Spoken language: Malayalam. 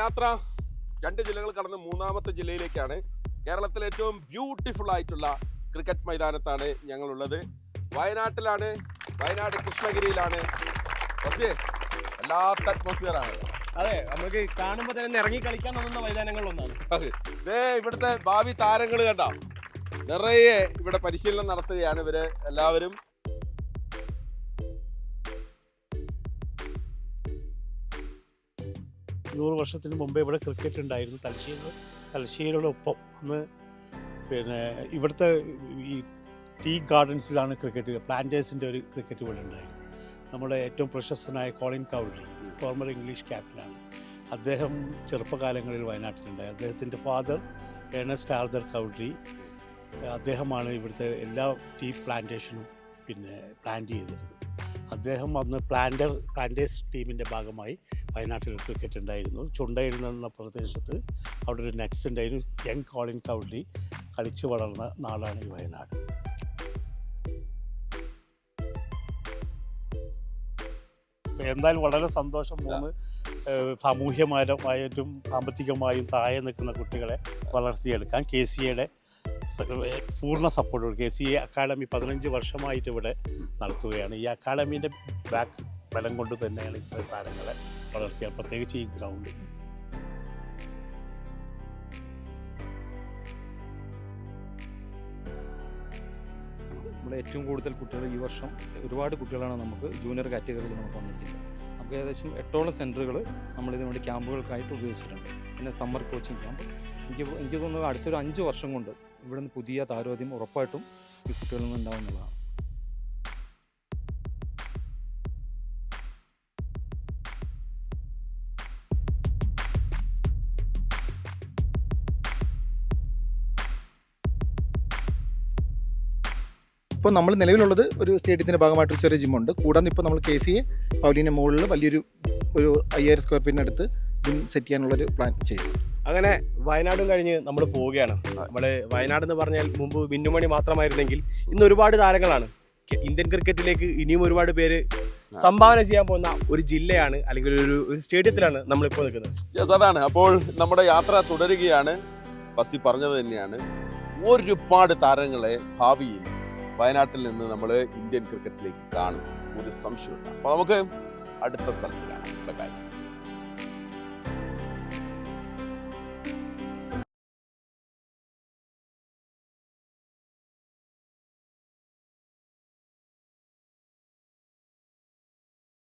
യാത്ര 2 ജില്ലകൾ കടന്ന് 3ാമത്തെ ജില്ലയിലേക്കാണ്. കേരളത്തിലെ ഏറ്റവും ബ്യൂട്ടിഫുൾ ആയിട്ടുള്ള ക്രിക്കറ്റ് മൈതാനത്താണ് ഞങ്ങളുള്ളത്. വയനാട്ടിലാണ്, വയനാട് കൃഷ്ണഗിരിയിലാണ്. പക്ഷേ വല്ലാത്ത അറ്റ്മോസ്ഫിയർ ആണ്. അതെ, നമുക്ക് കാണുമ്പോൾ തന്നെ ഇറങ്ങി കളിക്കാൻ തോന്നുന്ന മൈതാനങ്ങളിലൊന്നാണ്. ഇവിടുത്തെ ഭാവി താരങ്ങൾ കണ്ട നിറയെ ഇവിടെ പരിശീലനം നടത്തുകയാണ് ഇവര് എല്ലാവരും. നൂറ് വർഷത്തിന് മുമ്പേ ഇവിടെ ക്രിക്കറ്റ് ഉണ്ടായിരുന്നു. തലശ്ശേരിയുടെ ഒപ്പം അന്ന് ഇവിടുത്തെ ഈ ടീ ഗാർഡൻസിലാണ് ക്രിക്കറ്റ്, പ്ലാന്റേഴ്സിൻ്റെ ഒരു ക്രിക്കറ്റ് ഇവിടെ ഉണ്ടായിരുന്നു. നമ്മുടെ ഏറ്റവും പ്രശസ്തനായ കോളിൻ കൗഡ്രി, ഫോർമർ ഇംഗ്ലീഷ് ക്യാപ്റ്റനാണ്. അദ്ദേഹം ചെറുപ്പകാലങ്ങളിൽ വയനാട്ടിലുണ്ടായി. അദ്ദേഹത്തിൻ്റെ ഫാദർ ഏണസ്റ്റ് ആർതർ കൗഡ്രി, അദ്ദേഹമാണ് ഇവിടുത്തെ എല്ലാ ടീ പ്ലാന്റേഷനും പ്ലാൻ ചെയ്തിരുന്നത്. അദ്ദേഹം അന്ന് പ്ലാന്റേഴ്സ് ടീമിൻ്റെ ഭാഗമായി വയനാട്ടിൽ ക്രിക്കറ്റ് ഉണ്ടായിരുന്നു. ചുണ്ടയിൽ നിന്ന പ്രദേശത്ത് അവിടെ ഒരു നെക്സ്റ്റ് ഉണ്ടായിരുന്നു. യങ് കോളിൻ കൗഡ്രി കളിച്ചു വളർന്ന നാടാണ് ഈ വയനാട്. എന്തായാലും വളരെ സന്തോഷം. 3 സാമൂഹ്യമായിട്ടും സാമ്പത്തികമായും താഴെ നിൽക്കുന്ന കുട്ടികളെ വളർത്തിയെടുക്കാൻ KCAയുടെ പൂർണ്ണ സപ്പോർട്ടോട് KCA അക്കാഡമി 15 വർഷമായിട്ട് ഇവിടെ നടത്തുകയാണ്. ഈ അക്കാഡമീൻ്റെ ബാക്ക് ബലം കൊണ്ട് തന്നെയാണ് ഇത്തരം താരങ്ങളെ വളർത്തിയാൽ, പ്രത്യേകിച്ച് ഈ ഗ്രൗണ്ടിൽ. നമ്മുടെ ഏറ്റവും കൂടുതൽ കുട്ടികൾ ഈ വർഷം ഒരുപാട് കുട്ടികളാണ് നമുക്ക് ജൂനിയർ കാറ്റഗറിയിൽ നമുക്ക് വന്നിരിക്കുന്നത്. നമുക്ക് ഏകദേശം 8ഓളം സെൻറ്ററുകൾ നമ്മളിതിനു വേണ്ടി ക്യാമ്പുകൾക്കായിട്ട് ഉപയോഗിച്ചിട്ടുണ്ട്. പിന്നെ സമ്മർ കോച്ചിങ് ക്യാമ്പ്. എനിക്ക് തോന്നുന്നത് അടുത്തൊരു 5 വർഷം കൊണ്ട് ഇവിടുന്ന് പുതിയ താരോദ്യം ഉറപ്പായിട്ടും ഈ കുട്ടികളിൽ നിന്ന് ഉണ്ടാവുന്നതാണ്. ഇപ്പോൾ നമ്മൾ നിലവിലുള്ളത് ഒരു സ്റ്റേഡിയത്തിൻ്റെ ഭാഗമായിട്ടൊരു ചെറിയ ജിമ്മുണ്ട്. കൂടാതെ ഇപ്പോൾ നമ്മൾ KCA പവലിയൻ്റെ മുകളിൽ വലിയൊരു 5000 സ്ക്വയർ ഫീറ്റിനടുത്ത് ജിം സെറ്റ് ചെയ്യാനുള്ളൊരു പ്ലാൻ ചെയ്തു. അങ്ങനെ വയനാടും കഴിഞ്ഞ് നമ്മൾ പോവുകയാണ്. നമ്മൾ വയനാടെന്ന് പറഞ്ഞാൽ മുമ്പ് മിന്നുമണി മാത്രമായിരുന്നെങ്കിൽ ഇന്ന് ഒരുപാട് താരങ്ങളാണ്. ഇന്ത്യൻ ക്രിക്കറ്റിലേക്ക് ഇനിയും ഒരുപാട് പേര് സംഭാവന ചെയ്യാൻ പോകുന്ന ഒരു ജില്ലയാണ്, അല്ലെങ്കിൽ ഒരു സ്റ്റേഡിയത്തിലാണ് നമ്മളിപ്പോൾ നിൽക്കുന്നത്. അതാണ്. അപ്പോൾ നമ്മുടെ യാത്ര തുടരുകയാണ്. ഫസി പറഞ്ഞത് തന്നെയാണ്, ഒരുപാട് താരങ്ങളെ ഭാവിയിൽ വയനാട്ടിൽ നിന്ന് നമ്മൾ ഇന്ത്യൻ ക്രിക്കറ്റിലേക്ക് കാണും, ഒരു സംശയമില്ല. അപ്പോൾ നമുക്ക് അടുത്ത സ്ഥലത്ത് കാണാം.